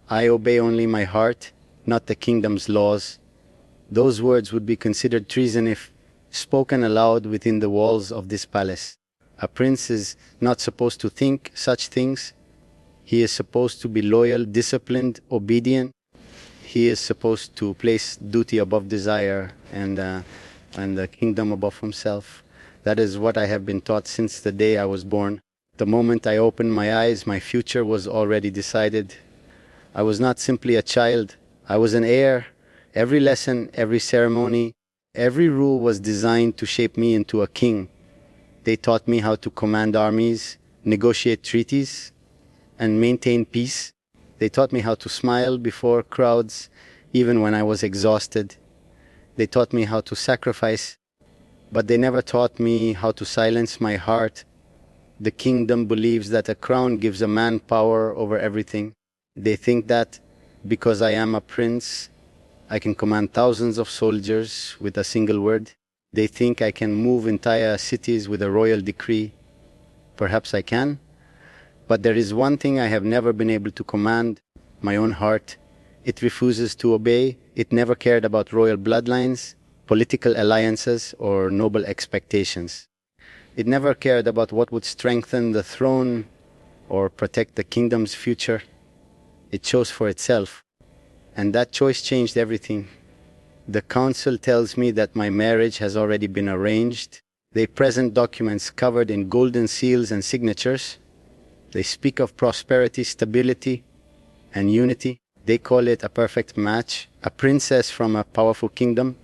I obey only my heart, not the kingdom's laws. Those words would be considered treason if spoken aloud within the walls of this palace. A prince is not supposed to think such things. He is supposed to be loyal, disciplined, obedient. He is supposed to place duty above desire and the kingdom above himself. That is what I have been taught since the day I was born. The moment I opened my eyes, my future was already decided. I was not simply a child, I was an heir. Every lesson, every ceremony, every rule was designed to shape me into a king. They taught me how to command armies, negotiate treaties, and maintain peace. They taught me how to smile before crowds, even when I was exhausted. They taught me how to sacrifice, but they never taught me how to silence my heart. The kingdom believes that a crown gives a man power over everything. They think that because I am a prince, I can command thousands of soldiers with a single word. They think I can move entire cities with a royal decree. Perhaps I can, but there is one thing I have never been able to command: my own heart. It refuses to obey. It never cared about royal bloodlines, political alliances, or noble expectations. It never cared about what would strengthen the throne or protect the kingdom's future. It chose for itself, and that choice changed everything. The council tells me that my marriage has already been arranged. They present documents covered in golden seals and signatures. They speak of prosperity, stability, and unity. They call it a perfect match, a princess from a powerful kingdom,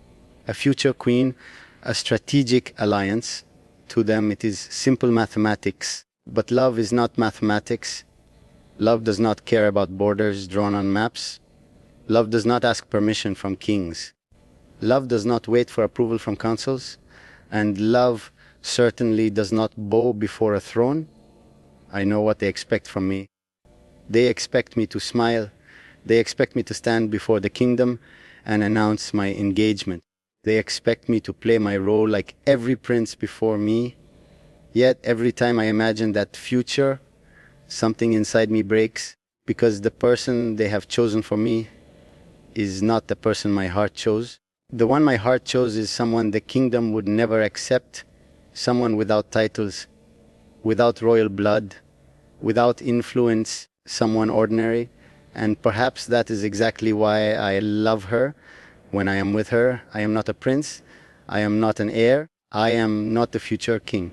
a future queen, a strategic alliance. To them it is simple mathematics. But love is not mathematics. Love does not care about borders drawn on maps. Love does not ask permission from kings. Love does not wait for approval from councils. And love certainly does not bow before a throne. I know what they expect from me. They expect me to smile. They expect me to stand before the kingdom and announce my engagement. They expect me to play my role like every prince before me. Yet every time I imagine that future, something inside me breaks, because the person they have chosen for me is not the person my heart chose. The one my heart chose is someone the kingdom would never accept, someone without titles, without royal blood, without influence, someone ordinary. And perhaps that is exactly why I love her. When I am with her, I am not a prince, I am not an heir, I am not the future king.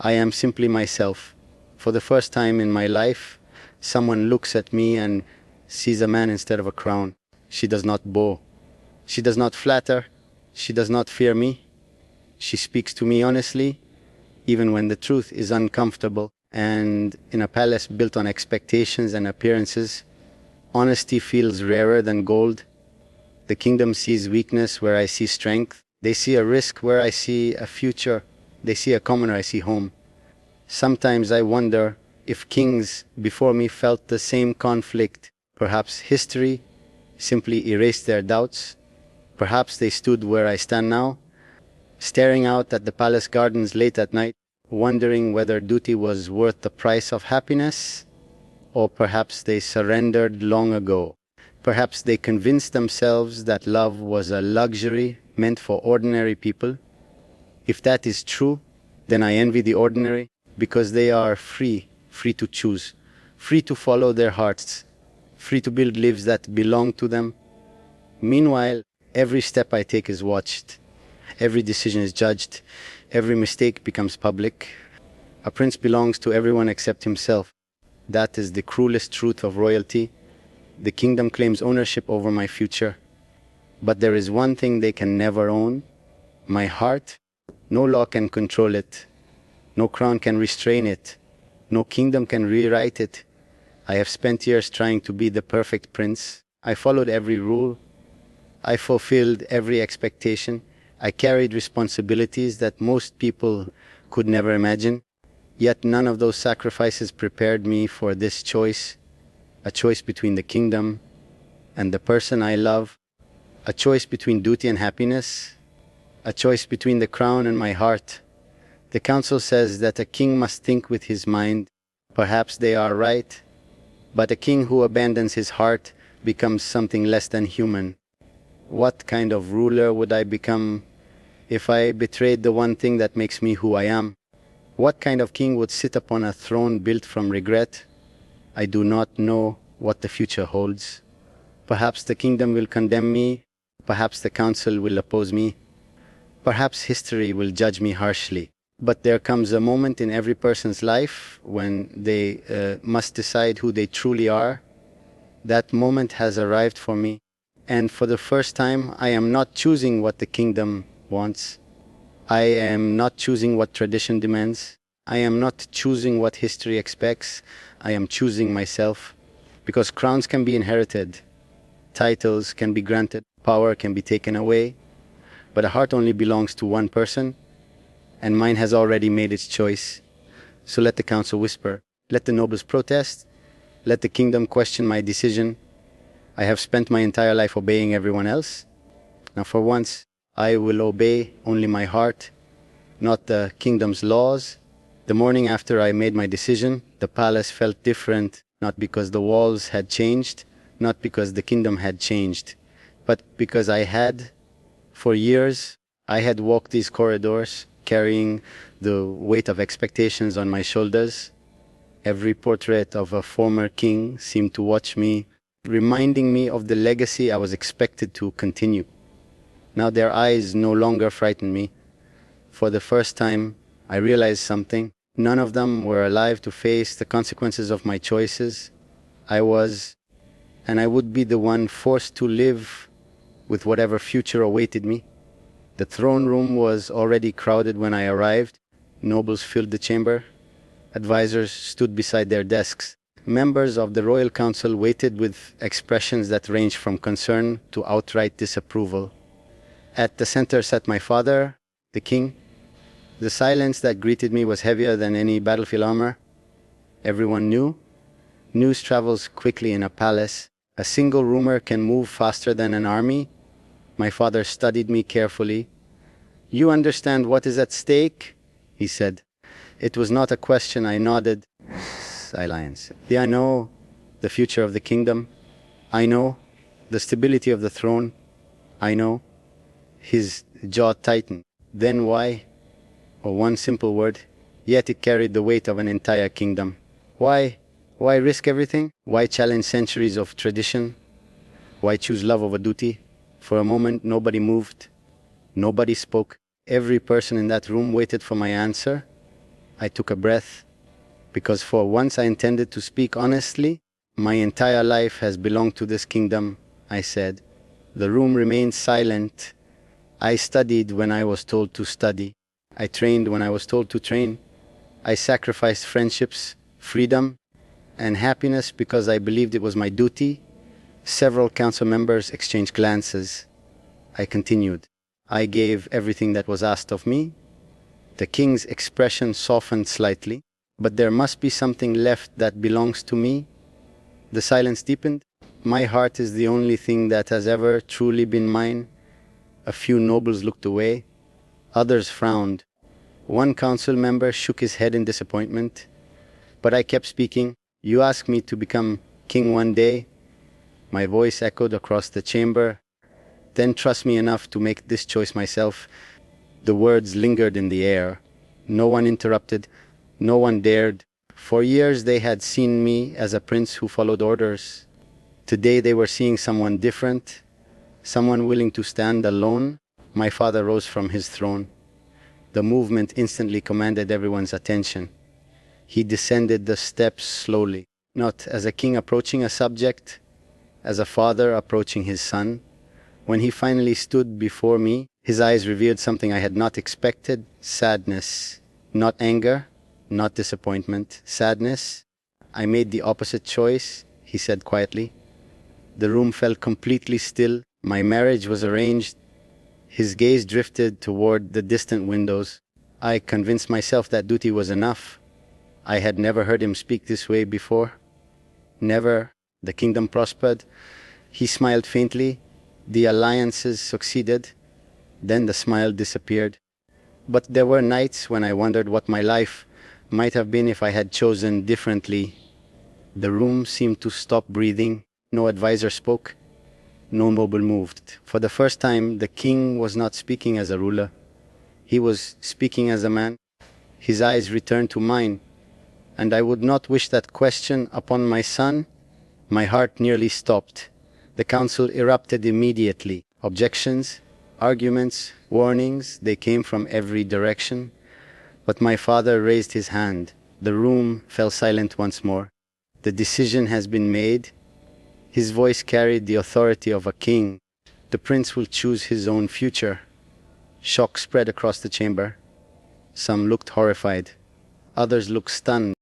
I am simply myself. For the first time in my life, someone looks at me and sees a man instead of a crown. She does not bow. She does not flatter. She does not fear me. She speaks to me honestly, even when the truth is uncomfortable. And in a palace built on expectations and appearances, honesty feels rarer than gold. The kingdom sees weakness where I see strength. They see a risk where I see a future. They see a commoner, I see home. Sometimes I wonder if kings before me felt the same conflict. Perhaps history simply erased their doubts. Perhaps they stood where I stand now, staring out at the palace gardens late at night, wondering whether duty was worth the price of happiness. Or perhaps they surrendered long ago. Perhaps they convinced themselves that love was a luxury meant for ordinary people. If that is true, then I envy the ordinary, because they are free to choose, free to follow their hearts, free to build lives that belong to them. Meanwhile, every step I take is watched, every decision is judged, every mistake becomes public. A prince belongs to everyone except himself. That is the cruelest truth of royalty. The kingdom claims ownership over my future. But there is one thing they can never own: my heart. No law can control it. No crown can restrain it. No kingdom can rewrite it. I have spent years trying to be the perfect prince. I followed every rule. I fulfilled every expectation. I carried responsibilities that most people could never imagine. Yet none of those sacrifices prepared me for this choice. A choice between the kingdom and the person I love. A choice between duty and happiness. A choice between the crown and my heart. The council says that a king must think with his mind. Perhaps they are right. But a king who abandons his heart becomes something less than human. What kind of ruler would I become if I betrayed the one thing that makes me who I am? What kind of king would sit upon a throne built from regret? I do not know what the future holds. Perhaps the kingdom will condemn me. Perhaps the council will oppose me. Perhaps history will judge me harshly. But there comes a moment in every person's life when they must decide who they truly are. That moment has arrived for me. And for the first time, I am not choosing what the kingdom wants. I am not choosing what tradition demands. I am not choosing what history expects. I am choosing myself. Because crowns can be inherited, titles can be granted, power can be taken away, but a heart only belongs to one person, and mine has already made its choice. So let the council whisper, let the nobles protest, let the kingdom question my decision. I have spent my entire life obeying everyone else. Now for once, I will obey only my heart, not the kingdom's laws. The morning after I made my decision, the palace felt different, not because the walls had changed, not because the kingdom had changed, but because for years, I had walked these corridors carrying the weight of expectations on my shoulders. Every portrait of a former king seemed to watch me, reminding me of the legacy I was expected to continue. Now their eyes no longer frightened me. For the first time, I realized something. None of them were alive to face the consequences of my choices. I was, and I would be the one forced to live with whatever future awaited me. The throne room was already crowded when I arrived. Nobles filled the chamber. Advisors stood beside their desks. Members of the royal council waited with expressions that ranged from concern to outright disapproval. At the center sat my father, the king. The silence that greeted me was heavier than any battlefield armor. Everyone knew. News travels quickly in a palace. A single rumor can move faster than an army. My father studied me carefully. You understand what is at stake? He said. It was not a question. I nodded. Silence. Yeah, I know the future of the kingdom. I know the stability of the throne. I know. His jaw tightened. Then why? Or one simple word, yet it carried the weight of an entire kingdom. Why? Why risk everything? Why challenge centuries of tradition? Why choose love over duty? For a moment, nobody moved. Nobody spoke. Every person in that room waited for my answer. I took a breath, because for once I intended to speak honestly. My entire life has belonged to this kingdom, I said. The room remained silent. I studied when I was told to study. I trained when I was told to train. I sacrificed friendships, freedom, and happiness because I believed it was my duty. Several council members exchanged glances. I continued. I gave everything that was asked of me. The king's expression softened slightly. But there must be something left that belongs to me. The silence deepened. My heart is the only thing that has ever truly been mine. A few nobles looked away. Others frowned. One council member shook his head in disappointment. But I kept speaking. You asked me to become king one day. My voice echoed across the chamber. Then trust me enough to make this choice myself. The words lingered in the air. No one interrupted. No one dared. For years they had seen me as a prince who followed orders. Today they were seeing someone different. Someone willing to stand alone. My father rose from his throne. The movement instantly commanded everyone's attention. He descended the steps slowly, not as a king approaching a subject, as a father approaching his son. When he finally stood before me, his eyes revealed something I had not expected: sadness, not anger, not disappointment, sadness. I made the opposite choice, he said quietly. The room felt completely still. My marriage was arranged. His gaze drifted toward the distant windows. I convinced myself that duty was enough. I had never heard him speak this way before. Never. The kingdom prospered. He smiled faintly. The alliances succeeded. Then the smile disappeared. But there were nights when I wondered what my life might have been if I had chosen differently. The room seemed to stop breathing. No advisor spoke. No noble moved. For the first time, the king was not speaking as a ruler. He was speaking as a man. His eyes returned to mine, and I would not wish that question upon my son. My heart nearly stopped. The council erupted immediately. Objections, arguments, warnings, they came from every direction. But my father raised his hand. The room fell silent once more. The decision has been made. His voice carried the authority of a king. The prince will choose his own future. Shock spread across the chamber. Some looked horrified. Others looked stunned.